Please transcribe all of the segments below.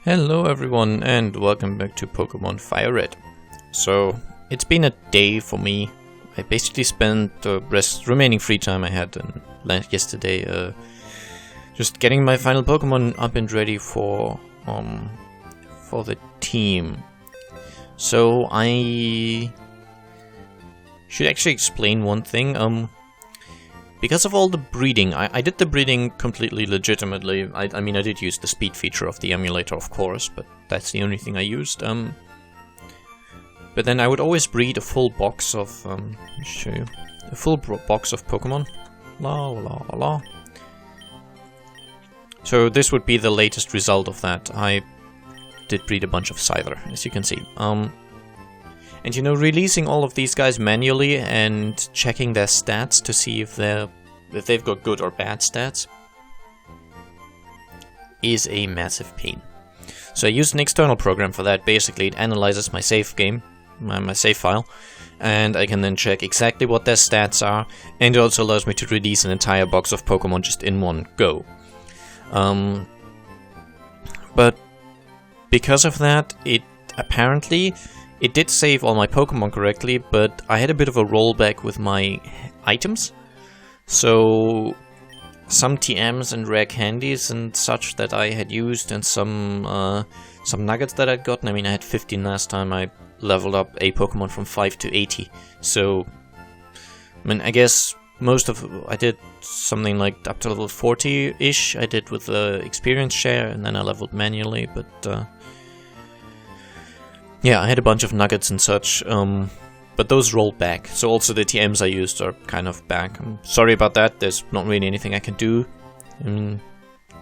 Hello everyone and welcome back to Pokémon FireRed. So, it's been a day for me. I basically spent the remaining free time I had yesterday just getting my final Pokémon up and ready for the team. So I should actually explain one thing. Because of all the breeding, I did the breeding completely legitimately. I mean, I did use the speed feature of the emulator, of course, but that's the only thing I used. But then I would always breed a full box of, let me show you, a full box of Pokemon. La la la. So this would be the latest result of that. I did breed a bunch of Scyther, as you can see. And you know, releasing all of these guys manually and checking their stats to see if they've got good or bad stats is a massive pain. So I used an external program for that. Basically, it analyzes my save game, my save file, and I can then check exactly what their stats are, and it also allows me to release an entire box of Pokemon just in one go. But because of that, it did save all my Pokemon correctly, but I had a bit of a rollback with my items. So some TMs and rare candies and such that I had used, and some nuggets that I'd gotten. I mean, I had 15 last time I leveled up a Pokemon from 5 to 80. So, I mean, I guess I did something like up to level 40-ish. I did with the experience share, and then I leveled manually, but yeah, I had a bunch of nuggets and such, but those rolled back. So also the TMs I used are kind of back. I'm sorry about that, there's not really anything I can do.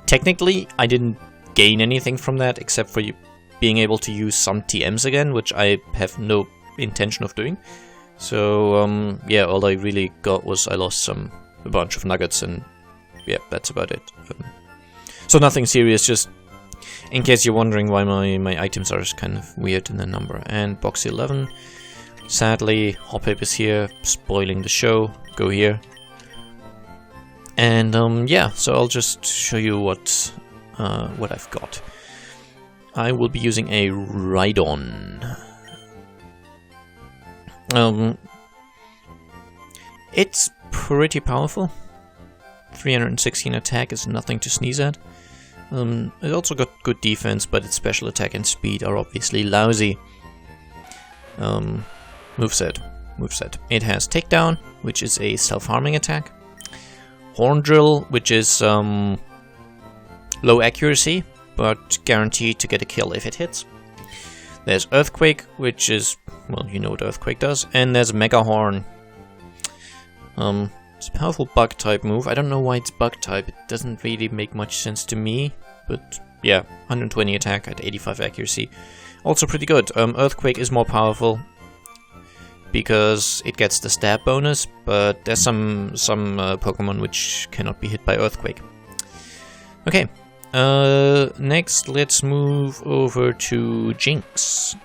Technically, I didn't gain anything from that, except for being able to use some TMs again, which I have no intention of doing. So, yeah, all I really got was I lost a bunch of nuggets, and yeah, that's about it. So nothing serious, just in case you're wondering why my items are kind of weird in the number. And box 11, sadly, Hoppip is here, spoiling the show. Go here. And yeah, so I'll just show you what I've got. I will be using a Rhydon. It's pretty powerful. 316 attack is nothing to sneeze at. It also got good defense, but its special attack and speed are obviously lousy. Moveset. It has Takedown, which is a self-harming attack. Horn Drill, which is low accuracy, but guaranteed to get a kill if it hits. There's Earthquake, which is, well, you know what Earthquake does. And there's Mega Horn. It's a powerful bug type move. I don't know why it's bug type. It doesn't really make much sense to me. But yeah, 120 attack at 85 accuracy. Also pretty good. Earthquake is more powerful because it gets the stab bonus, but there's some Pokemon which cannot be hit by Earthquake. Okay, next let's move over to Jinx.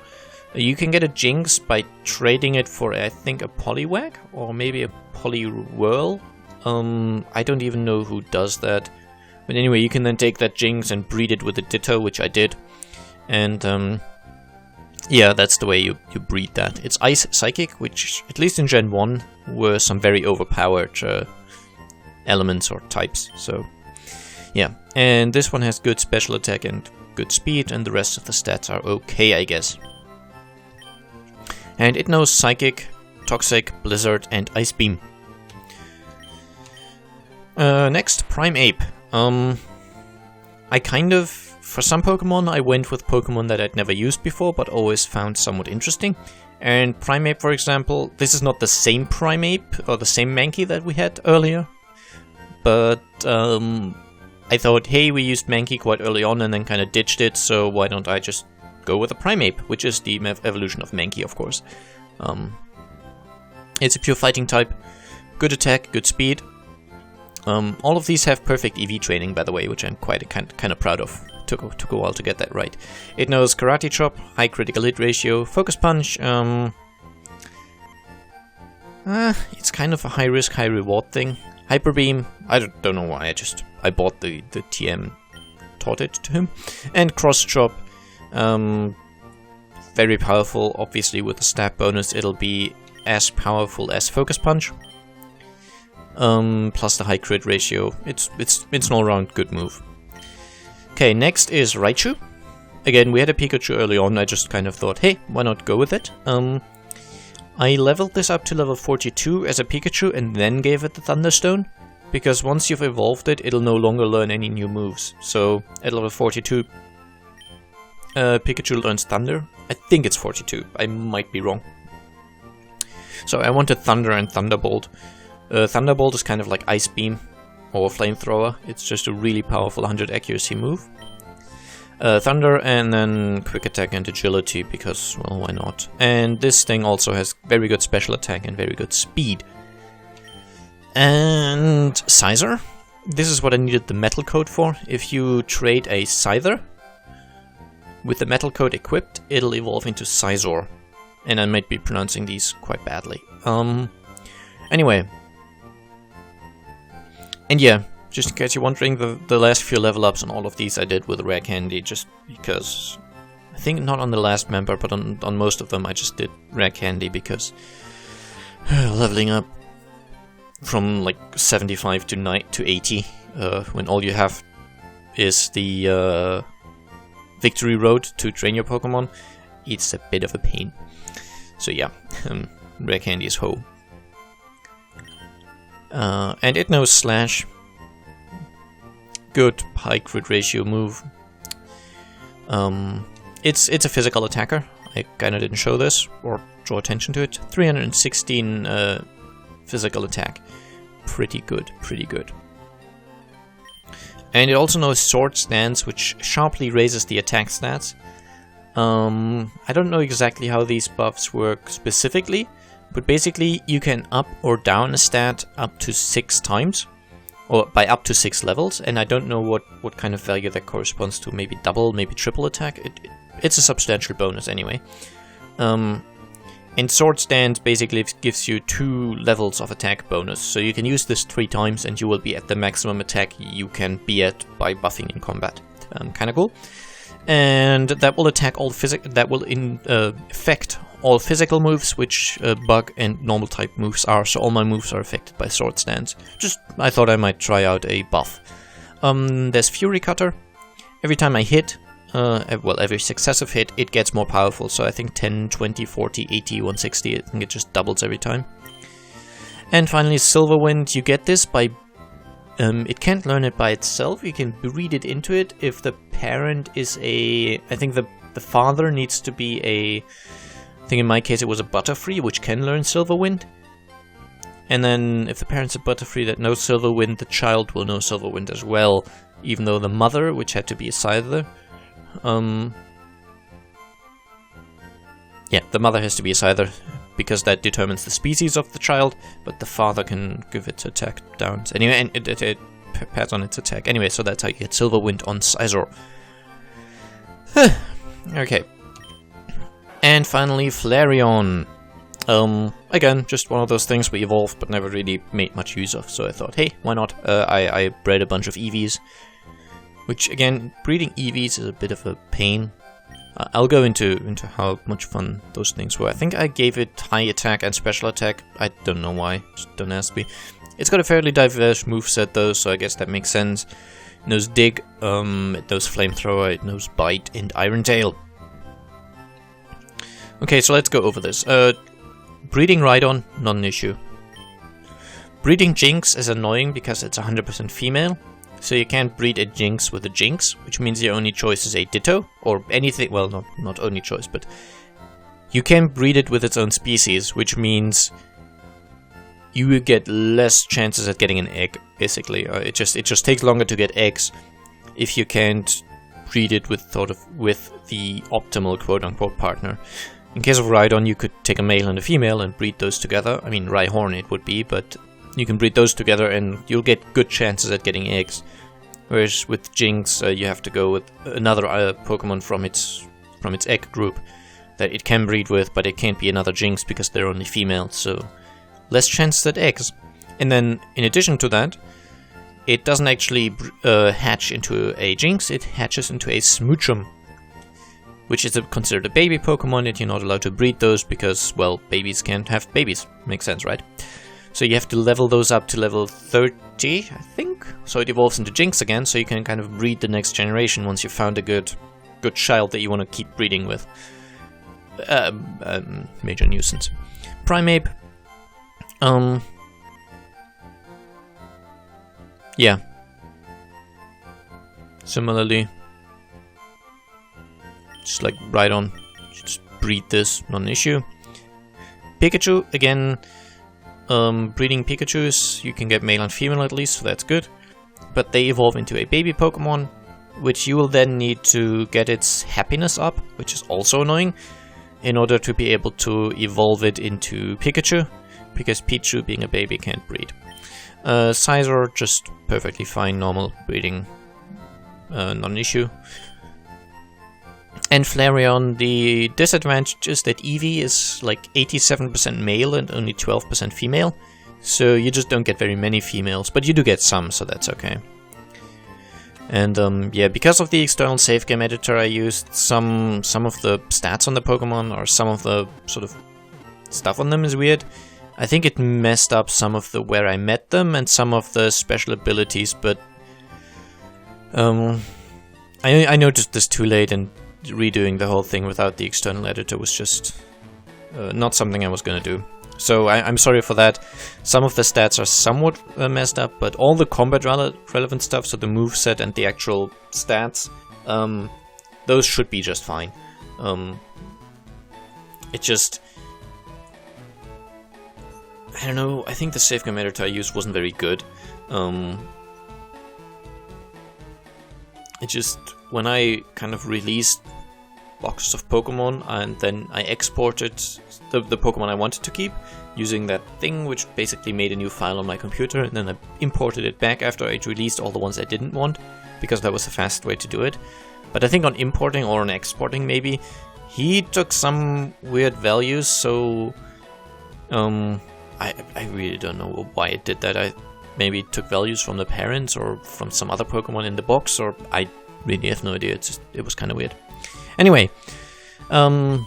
You can get a Jinx by trading it for, I think, a Poliwag or maybe a Poliwhirl. I don't even know who does that. But anyway, you can then take that Jinx and breed it with a Ditto, which I did. And yeah, that's the way you breed that. It's Ice Psychic, which, at least in Gen 1, were some very overpowered elements or types. So, yeah. And this one has good special attack and good speed, and the rest of the stats are okay, I guess. And it knows Psychic, Toxic, Blizzard, and Ice Beam. Next, Primeape. I kind of, for some Pokemon, I went with Pokemon that I'd never used before, but always found somewhat interesting. And Primeape, for example, this is not the same Primeape, or the same Mankey that we had earlier. But, I thought, hey, we used Mankey quite early on and then kind of ditched it, so why don't I just go with a Primeape, which is the evolution of Mankey, of course. It's a pure fighting type, good attack, good speed. All of these have perfect EV training, by the way, which I'm quite kind of proud of. Took a while to get that right. It knows Karate Chop, high critical hit ratio, Focus Punch. It's kind of a high risk, high reward thing. Hyper Beam. I don't know why. I bought the TM, taught it to him. And Cross Chop. Very powerful. Obviously, with the stab bonus, it'll be as powerful as Focus Punch. Plus the high crit ratio. It's an all-round good move. Okay, next is Raichu. Again, we had a Pikachu early on. I just kind of thought, hey, why not go with it? I leveled this up to level 42 as a Pikachu and then gave it the Thunderstone. Because once you've evolved it, it'll no longer learn any new moves. So, at level 42, Pikachu learns Thunder. I think it's 42. I might be wrong. So I wanted Thunder and Thunderbolt. Thunderbolt is kind of like Ice Beam or Flamethrower. It's just a really powerful 100 accuracy move. Thunder and then Quick Attack and Agility because, well, why not? And this thing also has very good special attack and very good speed. And Scyther. This is what I needed the Metal Coat for. If you trade a Scyther with the Metal Coat equipped, it'll evolve into Scizor. And I might be pronouncing these quite badly. Anyway. And yeah, just in case you're wondering, the last few level ups on all of these I did with Rare Candy, just because... I think not on the last member, but on most of them I just did Rare Candy because... leveling up from like 75 to 80, when all you have is the Victory Road to train your Pokemon, it's a bit of a pain. So yeah, Rare Candy is ho. And it knows Slash. Good high crit ratio move. It's a physical attacker. I kinda didn't show this or draw attention to it. 316 physical attack. Pretty good, pretty good. And it also knows Sword Stance, which sharply raises the attack stats. I don't know exactly how these buffs work specifically, but basically you can up or down a stat up to 6 times, or by up to 6 levels, and I don't know what kind of value that corresponds to, maybe double, maybe triple attack. It's a substantial bonus anyway. And Sword Stance basically gives you 2 levels of attack bonus, so you can use this 3 times and you will be at the maximum attack you can be at by buffing in combat. Kinda cool. And that will attack all affect all physical moves, which bug and normal type moves are, so all my moves are affected by Sword Stance. Just, I thought I might try out a buff. There's Fury Cutter. Every time I hit, well, every successive hit, it gets more powerful, so I think 10, 20, 40, 80, 160, I think it just doubles every time. And finally, Silver Wind, you get this by... it can't learn it by itself, you can breed it into it if the parent is a... I think the father needs to be a... I think in my case it was a Butterfree, which can learn Silver Wind. And then if the parent's a Butterfree that knows Silver Wind, the child will know Silver Wind as well, even though the mother, which had to be a Scyther... yeah, the mother has to be a Scyther, because that determines the species of the child, but the father can give its attack downs. Anyway, and it pads on its attack. Anyway, so that's how you get Silver Wind on Scizor. Okay. And finally, Flareon. Again, just one of those things we evolved but never really made much use of, so I thought, hey, why not? I bred a bunch of EVs, which, again, breeding EVs is a bit of a pain. I'll go into how much fun those things were. I think I gave it high attack and special attack. I don't know why, just don't ask me. It's got a fairly diverse moveset though, so I guess that makes sense. It knows Dig, it knows Flamethrower, it knows Bite, and Iron Tail. Okay, so let's go over this. Breeding Rhydon, not an issue. Breeding Jinx is annoying because it's 100% female. So you can't breed a Jinx with a Jinx, which means your only choice is a Ditto, or anything, well, not only choice, but you can breed it with its own species, which means you will get less chances at getting an egg, basically. It just takes longer to get eggs if you can't breed it with the optimal quote-unquote partner. In case of Rhydon, you could take a male and a female and breed those together. I mean, Rhyhorn it would be, but you can breed those together and you'll get good chances at getting eggs. Whereas with Jinx, you have to go with another Pokemon from its egg group that it can breed with, but it can't be another Jinx because they're only female, so less chances at eggs. And then, in addition to that, it doesn't actually hatch into a Jinx, it hatches into a Smoochum. which is considered a baby Pokemon, and you're not allowed to breed those because, well, babies can't have babies. Makes sense, right? So you have to level those up to level 30, I think? So it evolves into Jinx again, so you can kind of breed the next generation once you've found a good child that you want to keep breeding with. Major nuisance. Primeape. Yeah. Similarly. Just like right on. Just breed this, not an issue. Pikachu, again, breeding Pikachus, you can get male and female at least, so that's good. But they evolve into a baby Pokemon, which you will then need to get its happiness up, which is also annoying, in order to be able to evolve it into Pikachu, because Pichu, being a baby, can't breed. Scizor, just perfectly fine, normal breeding, not an issue. And Flareon, the disadvantage is that Eevee is like 87% male and only 12% female, so you just don't get very many females, but you do get some, so that's okay. And yeah, because of the external save game editor, I used some of the stats on the Pokemon, or some of the sort of stuff on them is weird. I think it messed up some of the where I met them and some of the special abilities, but I noticed this too late, and redoing the whole thing without the external editor was just not something I was gonna do. So I'm sorry for that. Some of the stats are somewhat messed up, but all the combat relevant stuff, so the moveset and the actual stats, those should be just fine. It just... I don't know, I think the save game editor I used wasn't very good. It just... when I kind of released boxes of Pokemon and then I exported the Pokemon I wanted to keep using that thing, which basically made a new file on my computer, and then I imported it back after I'd released all the ones I didn't want, because that was the fast way to do it. But I think on importing or on exporting maybe, he took some weird values, so I really don't know why it did that. I maybe took values from the parents or from some other Pokemon in the box, or I really have no idea. It was kind of weird. Anyway, I'll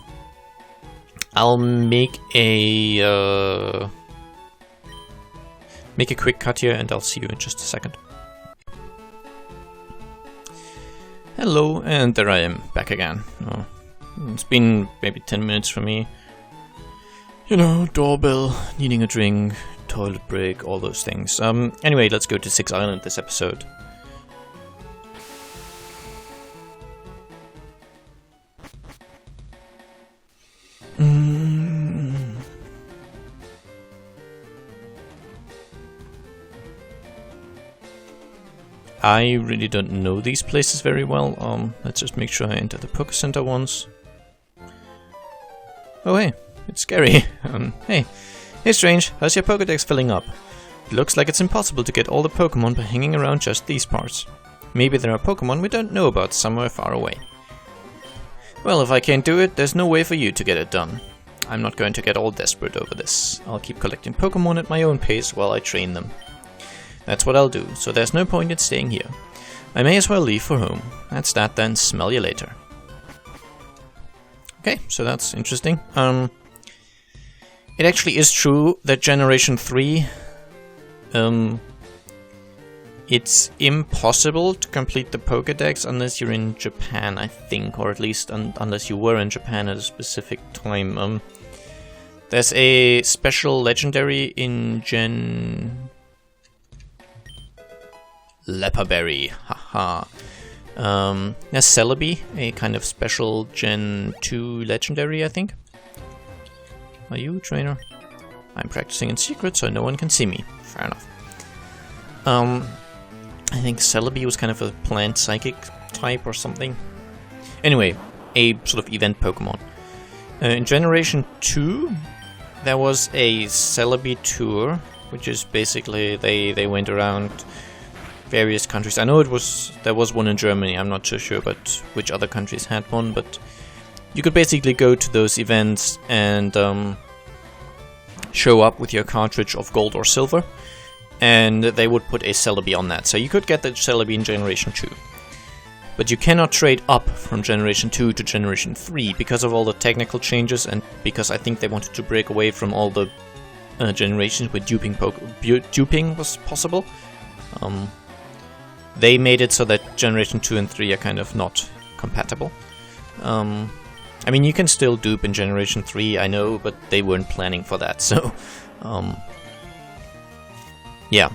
make a quick cut here, and I'll see you in just a second. Hello, and there I am, back again. Oh, it's been maybe 10 minutes for me. You know, doorbell, needing a drink, toilet break, all those things. Anyway, let's go to 6 Island this episode. I really don't know these places very well. Let's just make sure I enter the Poké Center once. Oh hey, it's Scary. Hey, Strange, how's your Pokédex filling up? It looks like it's impossible to get all the Pokémon by hanging around just these parts. Maybe there are Pokémon we don't know about somewhere far away. Well, if I can't do it, there's no way for you to get it done. I'm not going to get all desperate over this. I'll keep collecting Pokémon at my own pace while I train them. That's what I'll do, so there's no point in staying here. I may as well leave for home. That's that then, smell you later. Okay, so that's interesting. It actually is true that Generation 3, it's impossible to complete the Pokédex unless you're in Japan, I think, or at least unless you were in Japan at a specific time. There's a special legendary in Gen... Leperberry, haha. There's Celebi, a kind of special Gen 2 legendary, I think. Are you a trainer? I'm practicing in secret so no one can see me. Fair enough. I think Celebi was kind of a plant psychic type or something. Anyway, a sort of event Pokemon. In Generation 2, there was a Celebi tour, which is basically they went around various countries. I know there was one in Germany, I'm not too sure but which other countries had one, but you could basically go to those events and show up with your cartridge of gold or silver, and they would put a Celebi on that. So you could get the Celebi in Generation 2. But you cannot trade up from Generation 2 to Generation 3 because of all the technical changes, and because I think they wanted to break away from all the generations where duping was possible. They made it so that Generation 2 and 3 are kind of not compatible. I mean, you can still dupe in Generation 3, I know, but they weren't planning for that, so... yeah.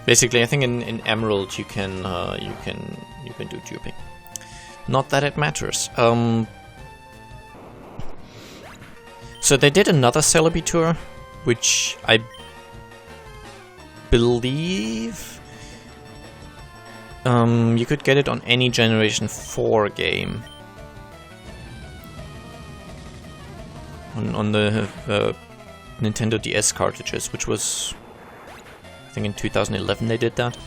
Basically, I think in Emerald you can do duping. Not that it matters. So they did another Celebi tour, which I believe you could get it on any Generation 4 game. On the Nintendo DS cartridges, which was, I think in 2011 they did that.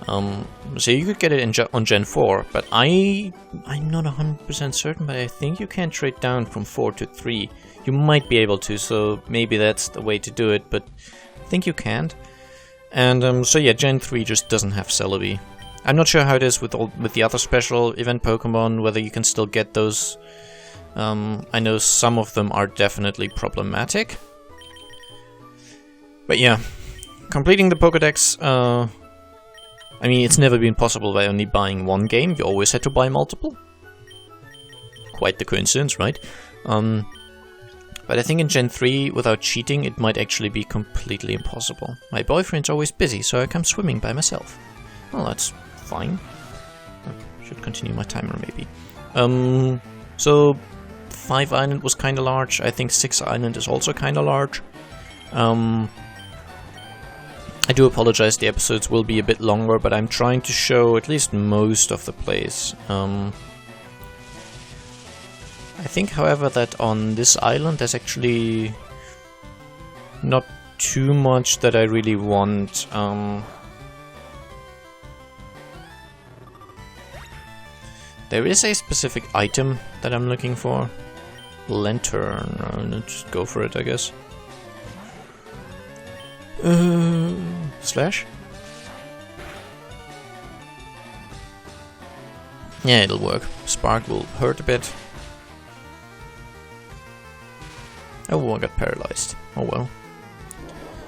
So you could get it on Gen 4, but I'm not 100% certain, but I think you can trade down from 4 to 3. You might be able to, so maybe that's the way to do it, but I think you can't. And so yeah, Gen 3 just doesn't have Celebi. I'm not sure how it is with the other special event Pokemon, whether you can still get those. I know some of them are definitely problematic. But yeah, completing the Pokédex, I mean, it's never been possible by only buying one game. You always had to buy multiple. Quite the coincidence, right? But I think in Gen 3, without cheating, it might actually be completely impossible. My boyfriend's always busy, so I come swimming by myself. Well, that's fine. I should continue my timer, maybe. So 5 Island was kinda large. I think 6 Island is also kinda large. I do apologize, the episodes will be a bit longer, but I'm trying to show at least most of the place. I think, however, that on this island there's actually not too much that I really want. There is a specific item that I'm looking for. Lantern. Let's go for it, I guess. Slash? Yeah, it'll work. Spark will hurt a bit. Oh, I got paralyzed. Oh well.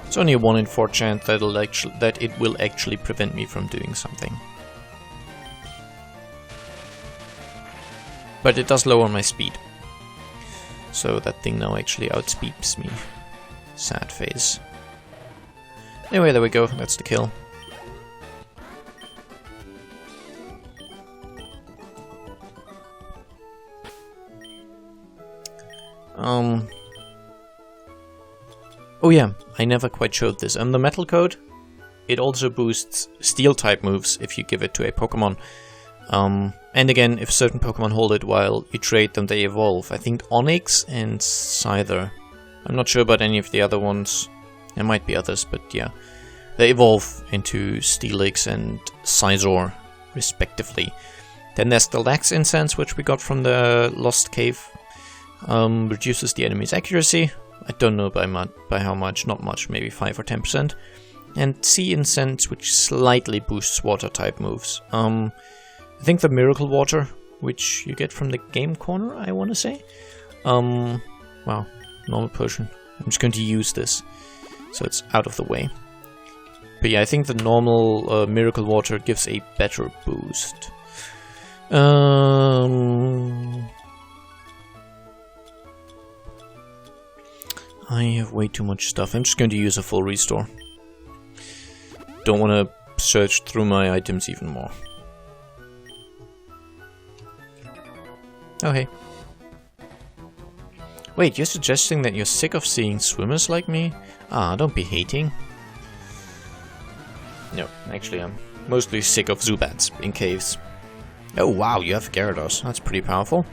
It's only a 1 in 4 chance that it will actually prevent me from doing something. But it does lower my speed. So that thing now actually outspeeds me. Sad face. Anyway, there we go. That's the kill. Oh yeah, I never quite showed this. The Metal Coat, it also boosts Steel-type moves if you give it to a Pokemon. And again, if certain Pokemon hold it while you trade them, they evolve. I think Onix and Scyther. I'm not sure about any of the other ones. There might be others, but yeah. They evolve into Steelix and Scizor, respectively. Then there's the Lax Incense, which we got from the Lost Cave. Reduces the enemy's accuracy. I don't know by how much, not much, maybe 5 or 10%. And Sea Incense, which slightly boosts Water-type moves. I think the Miracle Water, which you get from the Game Corner, I want to say. Wow, normal potion. I'm just going to use this, so it's out of the way. But yeah, I think the normal Miracle Water gives a better boost. I have way too much stuff. I'm just going to use a full restore. Don't want to search through my items even more. Oh hey. Wait, you're suggesting that you're sick of seeing swimmers like me? Ah, don't be hating. No, actually I'm mostly sick of Zubats in caves. Oh wow, you have Gyarados. That's pretty powerful.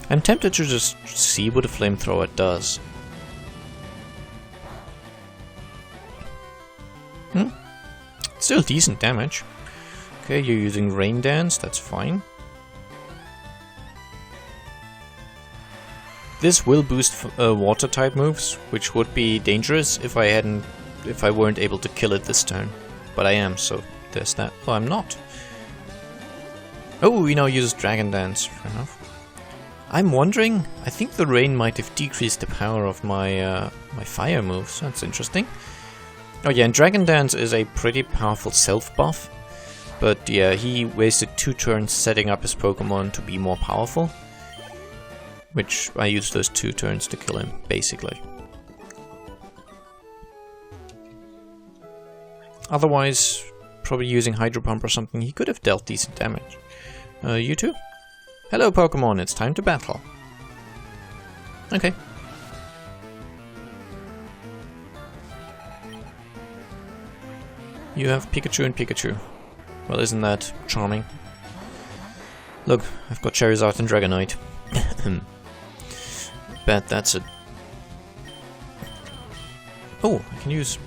I'm tempted to just see what a flamethrower does. Still decent damage. Okay, you're using Rain Dance, that's fine. This will boost water type moves, which would be dangerous if I weren't able to kill it this turn. But I am, so there's that. Oh, I'm not. Oh, he now uses Dragon Dance. Fair enough. I'm wondering, I think the rain might have decreased the power of my my fire moves. That's interesting. Oh yeah, and Dragon Dance is a pretty powerful self buff. But yeah, he wasted 2 turns setting up his Pokemon to be more powerful. Which I used those 2 turns to kill him, basically. Otherwise, probably using Hydro Pump or something, he could have dealt decent damage. You two? Hello Pokemon, it's time to battle. Okay. You have Pikachu and Pikachu. Well, isn't that charming? Look, I've got Charizard and Dragonite. Bet that's it. Oh, I can use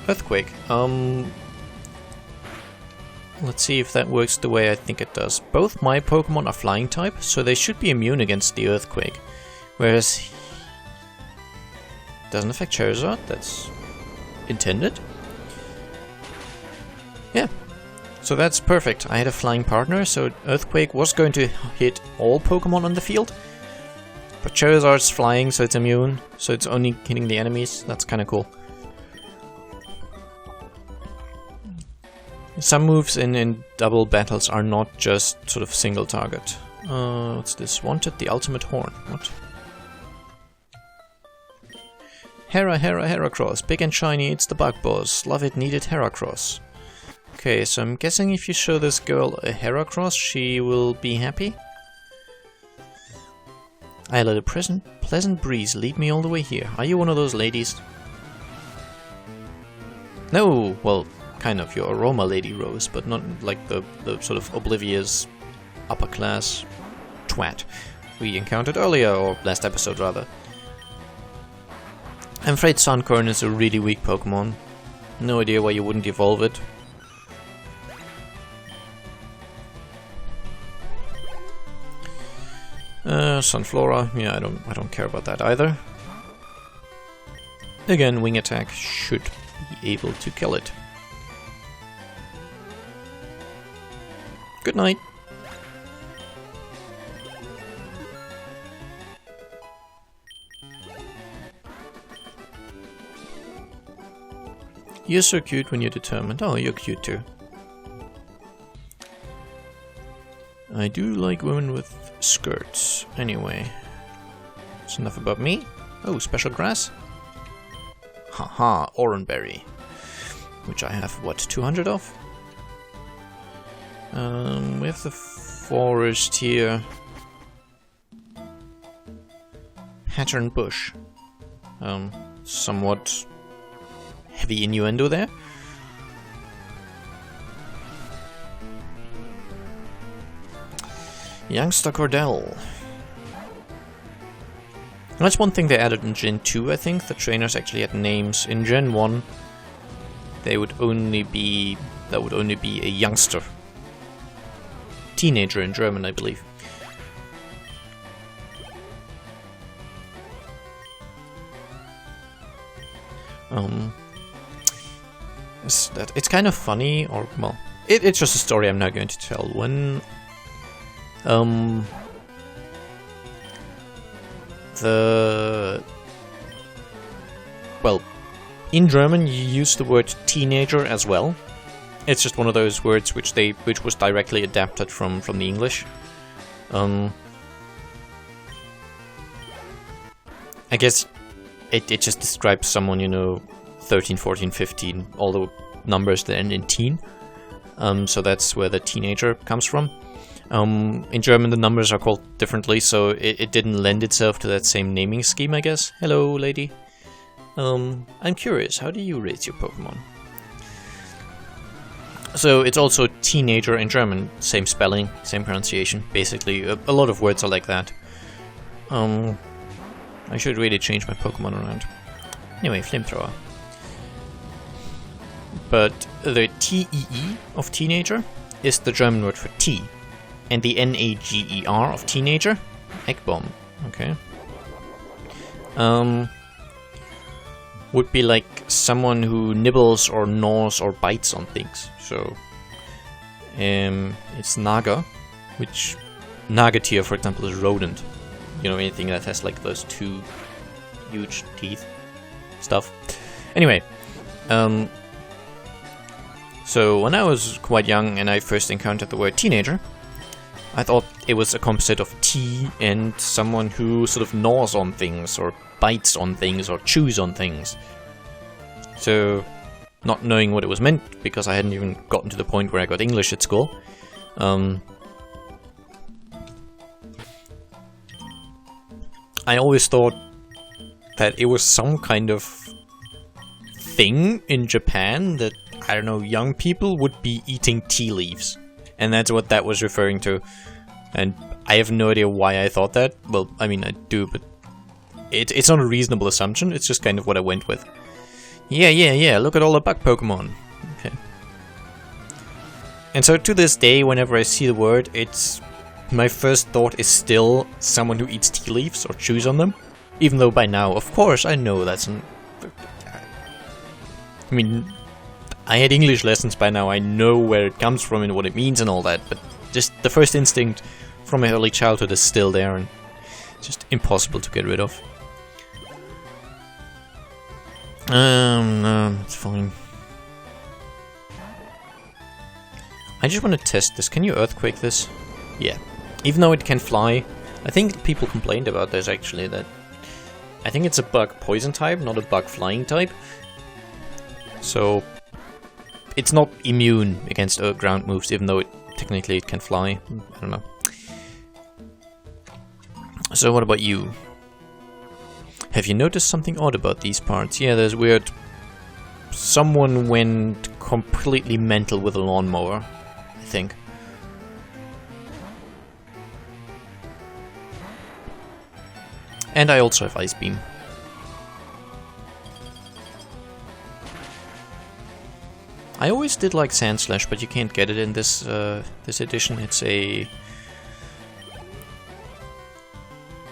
Earthquake. Let's see if that works the way I think it does. Both my Pokemon are flying type, so they should be immune against the Earthquake. Whereas... doesn't affect Charizard, that's intended. Yeah. So that's perfect. I had a flying partner, so Earthquake was going to hit all Pokemon on the field. But Charizard's flying, so it's immune, so it's only hitting the enemies. That's kinda cool. Some moves in double battles are not just sort of single target. What's this? Wanted the ultimate horn. What? Heracross. Big and shiny, it's the bug boss. Love it, needed Heracross. Okay, so I'm guessing if you show this girl a Heracross, she will be happy. I let a pleasant breeze lead me all the way here. Are you one of those ladies? No, well, kind of. You're Aroma Lady Rose, but not like the sort of oblivious upper class twat we encountered earlier, or last episode rather. I'm afraid Suncorn is a really weak Pokemon. No idea why you wouldn't evolve it. Sunflora, yeah, I don't care about that either. Again, Wing Attack should be able to kill it. Good night. You're so cute when you're determined. Oh, you're cute too. I do like women with skirts. Anyway. That's enough about me. Oh, special grass? Haha, Oranberry. Which I have, what, 200 of? We have the forest here. Pattern bush. Somewhat heavy innuendo there. Youngster Cordell. That's one thing they added in Gen 2, I think. The trainers actually had names. In Gen 1, that would only be a youngster. Teenager in German, I believe. It's kind of funny, or well, it's just a story I'm not going to tell. When well, in German you use the word teenager as well. It's just one of those words which was directly adapted from the English. I guess it just describes someone, you know, 13, 14, 15, all the numbers that end in teen. So that's where the teenager comes from. In German the numbers are called differently, so it didn't lend itself to that same naming scheme, I guess. Hello, lady. I'm curious, how do you raise your Pokemon? So it's also teenager in German, same spelling, same pronunciation, basically. A lot of words are like that. I should really change my Pokemon around. Anyway, Flamethrower. But the T-E-E of teenager is the German word for tea. And the N-A-G-E-R of teenager, Egg Bomb. Okay. would be like someone who nibbles or gnaws or bites on things. So it's Naga, which Naga tier, for example, is rodent. You know, anything that has like those two huge teeth stuff. Anyway, so when I was quite young and I first encountered the word teenager, I thought it was a composite of tea and someone who sort of gnaws on things or bites on things or chews on things. So, not knowing what it was meant, because I hadn't even gotten to the point where I got English at school, I always thought that it was some kind of thing in Japan that, I don't know, young people would be eating tea leaves. And that's what that was referring to. And I have no idea why I thought that. Well, I mean, I do, but it's not a reasonable assumption. It's just kind of what I went with. Yeah, look at all the bug Pokemon. Okay. And so to this day, whenever I see the word, my first thought is still someone who eats tea leaves or chews on them. Even though by now, of course, I know that's I mean, I had English lessons by now, I know where it comes from and what it means and all that, but just the first instinct from my early childhood is still there and just impossible to get rid of. No, it's fine. I just want to test this. Can you earthquake this? Yeah. Even though it can fly, I think people complained about this actually, that I think it's a bug poison type, not a bug flying type. So it's not immune against ground moves, even though technically it can fly. I don't know. So what about you? Have you noticed something odd about these parts? Yeah, there's weird... Someone went completely mental with a lawnmower, I think. And I also have Ice Beam. I always did like Sand Slash, but you can't get it in this this edition. It's a...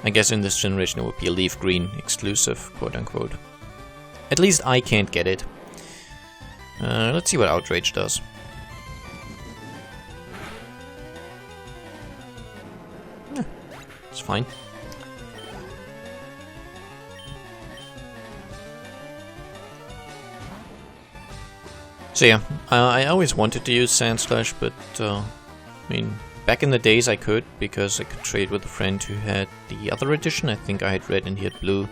I guess in this generation it would be a Leaf Green exclusive, quote-unquote. At least I can't get it. Let's see what Outrage does. It's fine. So yeah, I always wanted to use Sand Slash, but I mean, back in the days I could, because I could trade with a friend who had the other edition. I think I had red and he had blue,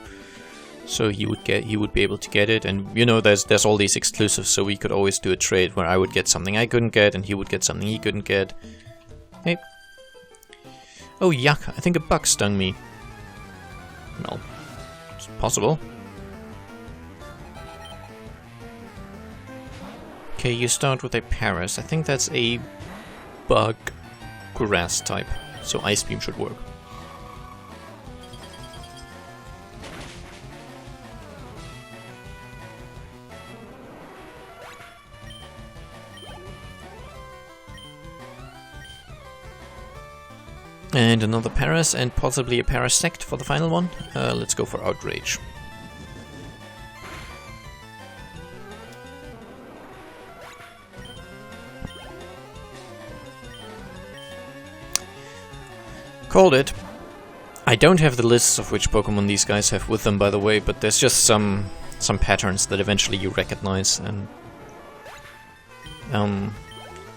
so he would be able to get it. And you know, there's all these exclusives, so we could always do a trade where I would get something I couldn't get and he would get something he couldn't get. Hey. Oh yuck! I think a bug stung me. Well, it's possible. Okay, you start with a Paras. I think that's a bug grass type, so Ice Beam should work. And another Paras and possibly a Parasect for the final one. Let's go for Outrage. Called it. I don't have the lists of which Pokemon these guys have with them, by the way, but there's just some patterns that eventually you recognize, and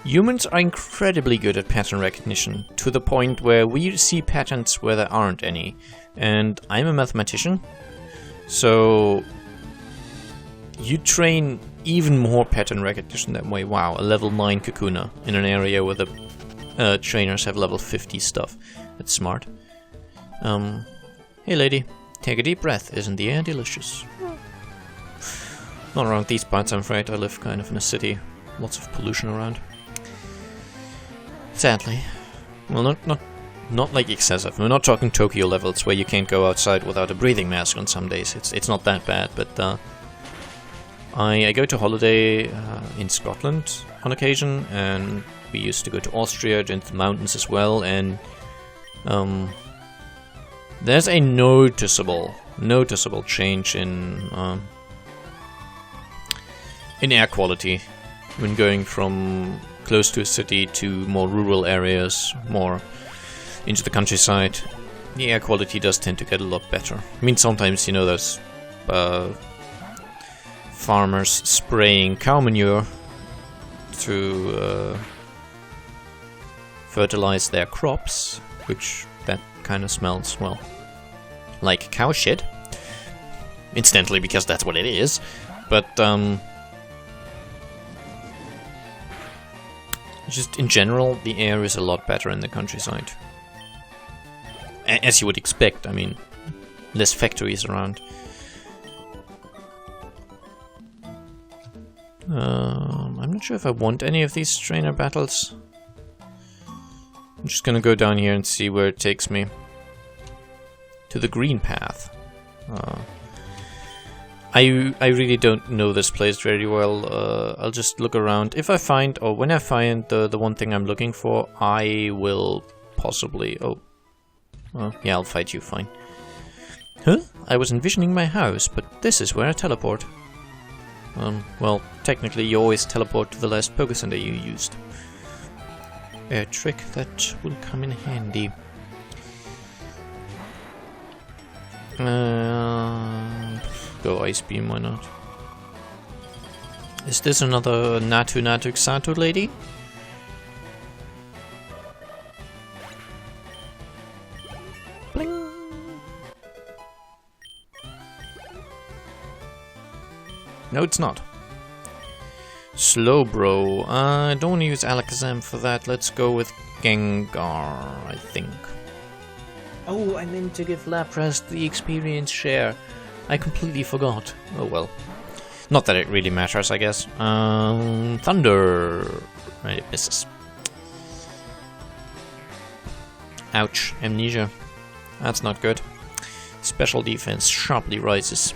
humans are incredibly good at pattern recognition, to the point where we see patterns where there aren't any. And I'm a mathematician, so you train even more pattern recognition that way. Wow, a level 9 Kakuna in an area where the trainers have level 50 stuff. That's smart. Hey lady, take a deep breath. Isn't the air delicious? Not around these parts, I'm afraid. I live kind of in a city. Lots of pollution around. Sadly. Well, not like excessive. We're not talking Tokyo levels where you can't go outside without a breathing mask on some days. It's not that bad, but I go to holiday in Scotland on occasion, and we used to go to Austria, into the mountains as well, and there's a noticeable noticeable change in air quality when going from close to a city to more rural areas, more into the countryside. The air quality does tend to get a lot better. I mean, sometimes, you know, there's farmers spraying cow manure to fertilize their crops, which that kind of smells, well, like cow shit. Incidentally, because that's what it is. But just in general, the air is a lot better in the countryside. As you would expect, I mean, less factories around. I'm not sure if I want any of these trainer battles. I'm just gonna go down here and see where it takes me. To the green path. I really don't know this place very well. I'll just look around. If I find, or when I find the one thing I'm looking for, I will possibly... Oh, yeah, I'll fight you, fine. Huh? I was envisioning my house, but this is where I teleport. Well, technically you always teleport to the last Poké Center you used. A trick that will come in handy. Go Ice Beam, why not? Is this another Natu Xatu lady? Bling! No, it's not. Slowbro. I don't want to use Alakazam for that. Let's go with Gengar, I think. Oh, I meant to give Lapras the experience share. I completely forgot. Oh well. Not that it really matters, I guess. Thunder. Right, it misses. Ouch. Amnesia. That's not good. Special defense sharply rises.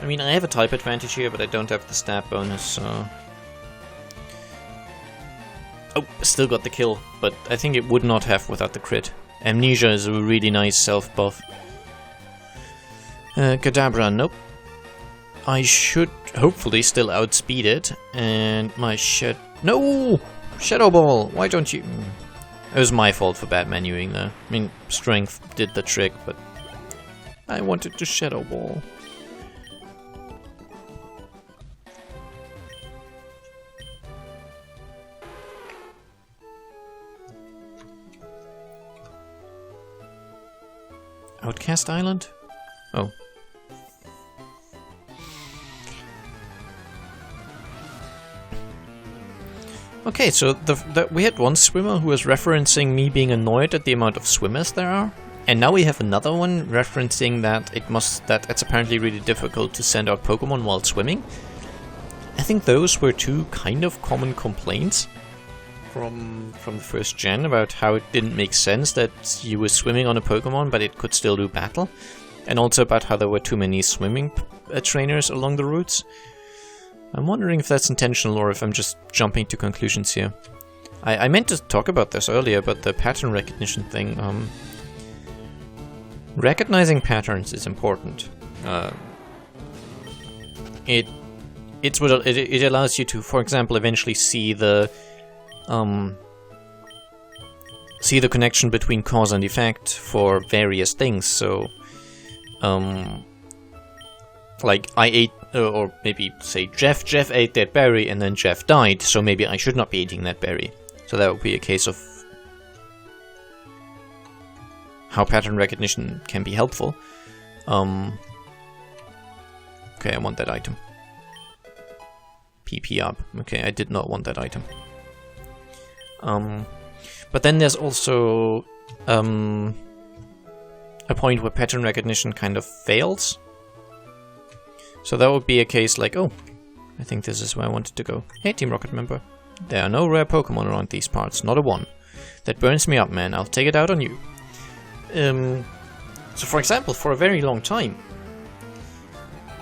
I mean, I have a type advantage here, but I don't have the stat bonus, so... Oh, still got the kill, but I think it would not have without the crit. Amnesia is a really nice self-buff. Kadabra, nope. I should hopefully still outspeed it, and my No! Shadow Ball! Why don't you... It was my fault for bad menuing there. I mean, strength did the trick, but... I wanted to Shadow Ball. Outcast Island? Oh. Okay, so we had one swimmer who was referencing me being annoyed at the amount of swimmers there are, and now we have another one referencing that it's apparently really difficult to send out Pokemon while swimming. I think those were two kind of common complaints from the first gen about how it didn't make sense that you were swimming on a Pokemon but it could still do battle, and also about how there were too many swimming trainers along the routes. I'm wondering if that's intentional or if I'm just jumping to conclusions here. I meant to talk about this earlier, but the pattern recognition thing. Recognizing patterns is important. It allows you to, for example, eventually see the connection between cause and effect for various things. So, like I ate, or maybe say Jeff ate that berry and then Jeff died, so maybe I should not be eating that berry. So that would be a case of how pattern recognition can be helpful. Okay, I want that item. PP up. Okay, I did not want that item. But then there's also a point where pattern recognition kind of fails. So that would be a case like, oh, I think this is where I wanted to go. Hey, Team Rocket member. There are no rare Pokemon around these parts, not a one. That burns me up, man. I'll take it out on you. So for example, for a very long time,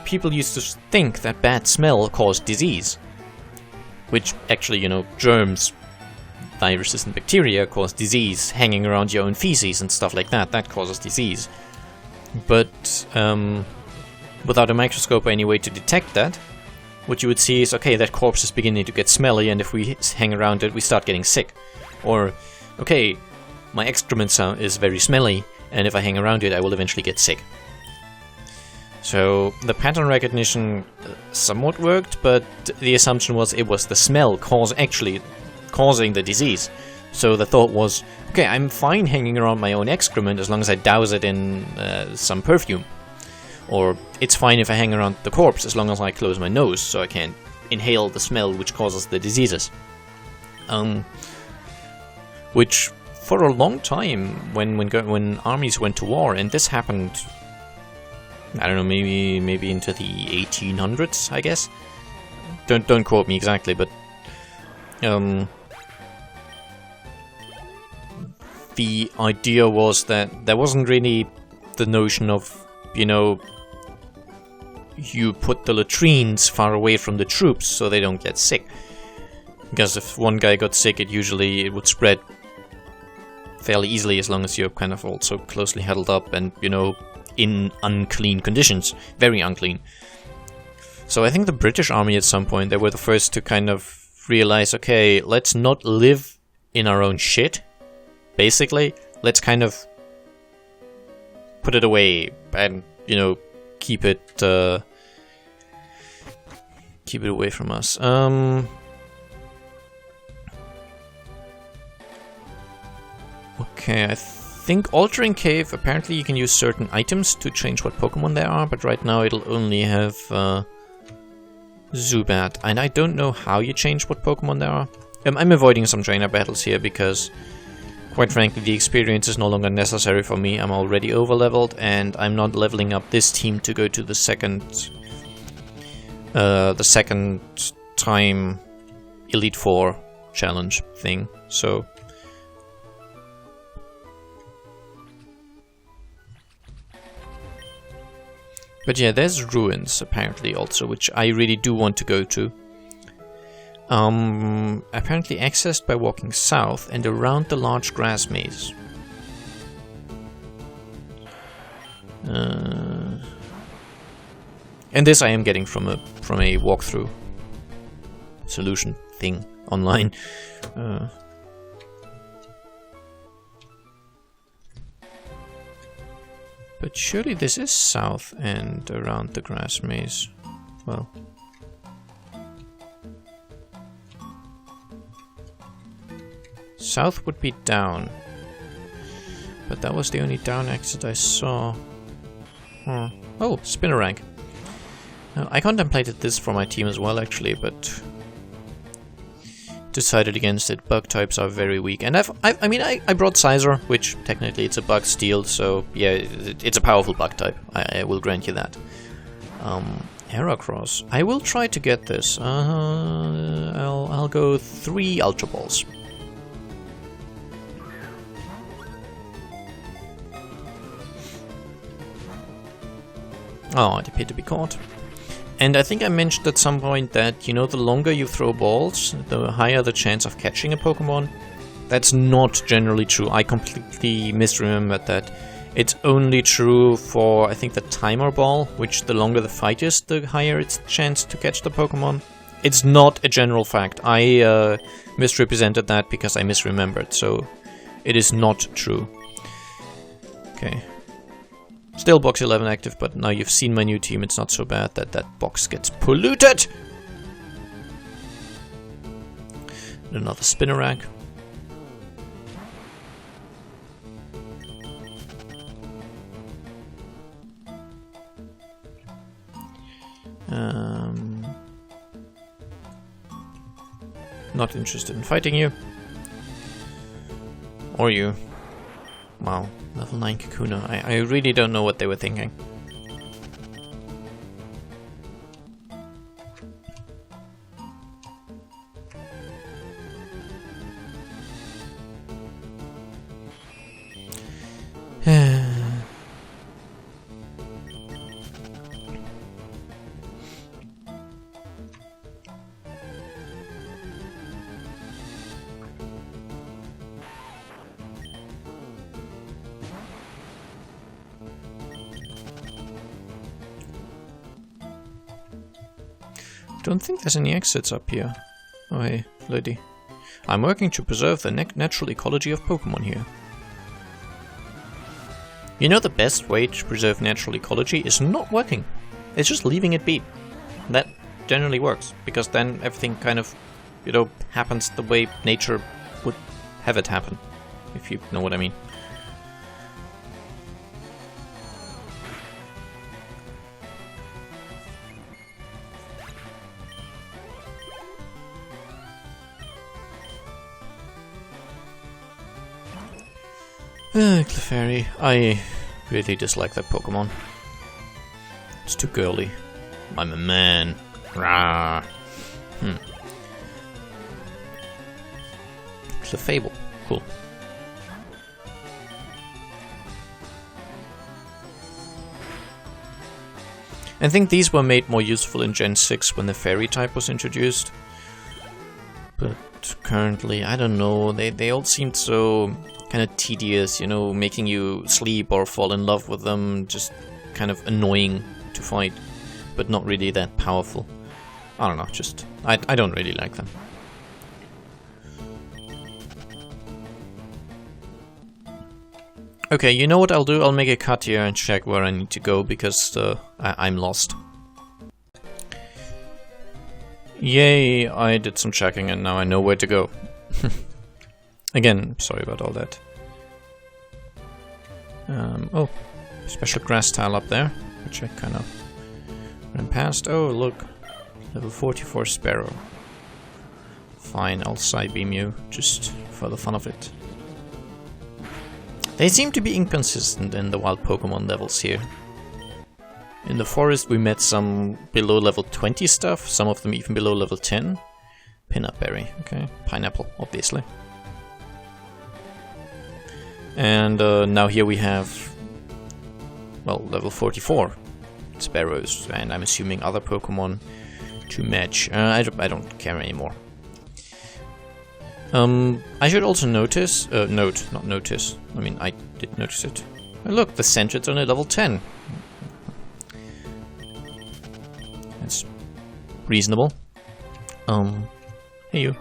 people used to think that bad smell caused disease. Which actually, you know, germs viruses and bacteria cause disease. Hanging around your own feces and stuff like that, that causes disease. But without a microscope or any way to detect that, what you would see is, okay, that corpse is beginning to get smelly, and if we hang around it, we start getting sick. Or, okay, my excrement is very smelly, and if I hang around it, I will eventually get sick. So the pattern recognition somewhat worked, but the assumption was it was the smell actually causing the disease. So the thought was, okay, I'm fine hanging around my own excrement as long as I douse it in some perfume. Or it's fine if I hang around the corpse as long as I close my nose so I can't inhale the smell which causes the diseases. Which for a long time, when armies went to war, and this happened, I don't know, maybe into the 1800s, I guess. Don't quote me exactly, but the idea was that there wasn't really the notion of, you know, you put the latrines far away from the troops so they don't get sick. Because if one guy got sick, it would spread fairly easily as long as you're kind of also closely huddled up and, you know, in unclean conditions. Very unclean. So I think the British Army at some point, they were the first to kind of realize, okay, let's not live in our own shit. Basically, let's kind of put it away and, you know, keep it away from us. Okay, I think Altering Cave, apparently you can use certain items to change what Pokemon there are, but right now it'll only have Zubat, and I don't know how you change what Pokemon there are. I'm avoiding some trainer battles here because, quite frankly, the experience is no longer necessary for me. I'm already overleveled, and I'm not leveling up this team to go to the second time Elite Four challenge thing. So, but yeah, there's ruins apparently also, which I really do want to go to. Apparently accessed by walking south and around the large grass maze. And this I am getting from a walkthrough solution thing online. But surely this is south and around the grass maze. Well, south would be down, but that was the only down exit I saw. Oh, Spinarak. I contemplated this for my team as well, actually, but decided against it. Bug types are very weak, and I mean I brought Scizor, which technically it's a bug steel, so yeah, it's a powerful bug type. I will grant you that. Heracross. I will try to get this. I'll go 3 Ultra Balls. Oh, I'd appear to be caught. And I think I mentioned at some point that, you know, the longer you throw balls, the higher the chance of catching a Pokemon. That's not generally true. I completely misremembered that. It's only true for, I think, the timer ball, which the longer the fight is, the higher its chance to catch the Pokemon. It's not a general fact. I misrepresented that because I misremembered, so it is not true. Okay. Still box 11 active, but now you've seen my new team, it's not so bad that that box gets polluted! And another Spinarak. Not interested in fighting you. Or you. Wow. Level 9 Kakuna. I really don't know what they were thinking. Don't think there's any exits up here. Oh hey, lady. I'm working to preserve the natural ecology of Pokemon here. You know, the best way to preserve natural ecology is not working. It's just leaving it be. That generally works, because then everything kind of, you know, happens the way nature would have it happen, if you know what I mean. Clefairy. I really dislike that Pokemon. It's too girly. I'm a man. Rah. Clefable. Cool. I think these were made more useful in Gen 6 when the fairy type was introduced. But currently, I don't know, they all seemed so kind of tedious, you know, making you sleep or fall in love with them, just kind of annoying to fight, but not really that powerful. I don't know, just, I don't really like them. Okay, you know what I'll do? I'll make a cut here and check where I need to go, because I'm lost. Yay, I did some checking and now I know where to go. Again, sorry about all that. Oh, special grass tile up there, which I kind of ran past. Oh, look, level 44 Sparrow. Fine, I'll Psybeam you, just for the fun of it. They seem to be inconsistent in the wild Pokemon levels here. In the forest we met some below level 20 stuff, some of them even below level 10. Peanut berry, okay. Pineapple, obviously. And now here we have, well, level 44 Sparrows, and I'm assuming other Pokemon to match. I don't care anymore. I should also notice, not notice, I mean I did notice it. Oh, look, the Sentry's only level 10. That's reasonable. Hey you.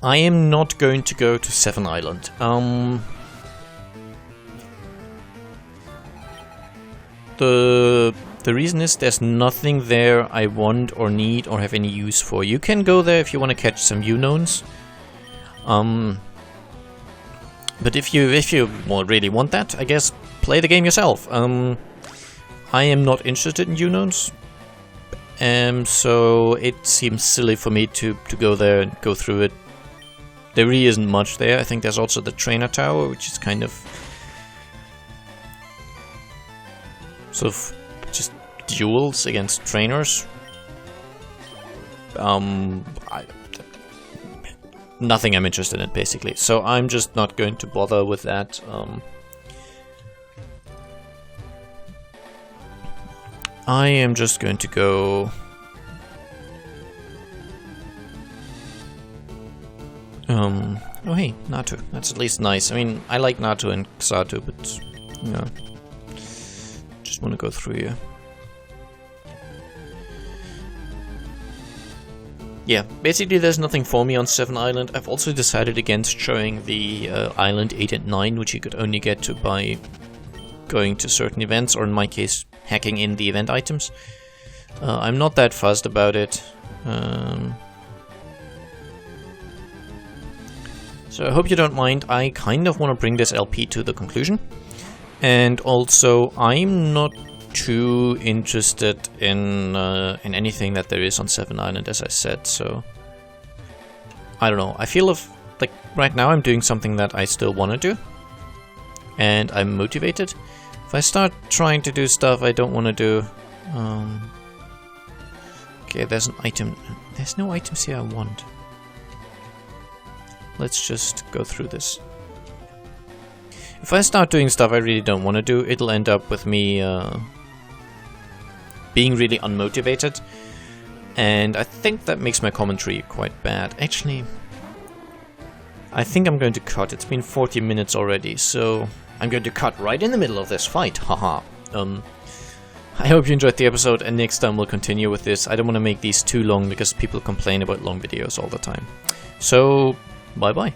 I am not going to go to Seven Island. The reason is there's nothing there I want or need or have any use for. You can go there if you want to catch some Unowns. But if you really want that, I guess play the game yourself. I am not interested in Unowns. So it seems silly for me to go there and go through it. There really isn't much there. I think there's also the Trainer Tower, which is kind of sort of just duels against trainers. Nothing I'm interested in, basically. So I'm just not going to bother with that. I am just going to go... oh hey, Natu. That's at least nice. I mean, I like Natu and Xatu, but, you know, just want to go through here. Yeah, basically there's nothing for me on 7 Island. I've also decided against showing the Island 8 and 9, which you could only get to by going to certain events, or in my case, hacking in the event items. I'm not that fussed about it. So I hope you don't mind. I kind of want to bring this LP to the conclusion. And also, I'm not too interested in anything that there is on 7 Island, as I said, so... I don't know, I feel like right now I'm doing something that I still want to do. And I'm motivated. If I start trying to do stuff I don't want to do... okay, there's an item... There's no items here I want. Let's just go through this. If I start doing stuff I really don't want to do, it'll end up with me being really unmotivated. And I think that makes my commentary quite bad. Actually, I think I'm going to cut. It's been 40 minutes already, so I'm going to cut right in the middle of this fight. Haha. I hope you enjoyed the episode, and next time we'll continue with this. I don't want to make these too long because people complain about long videos all the time. So, bye bye.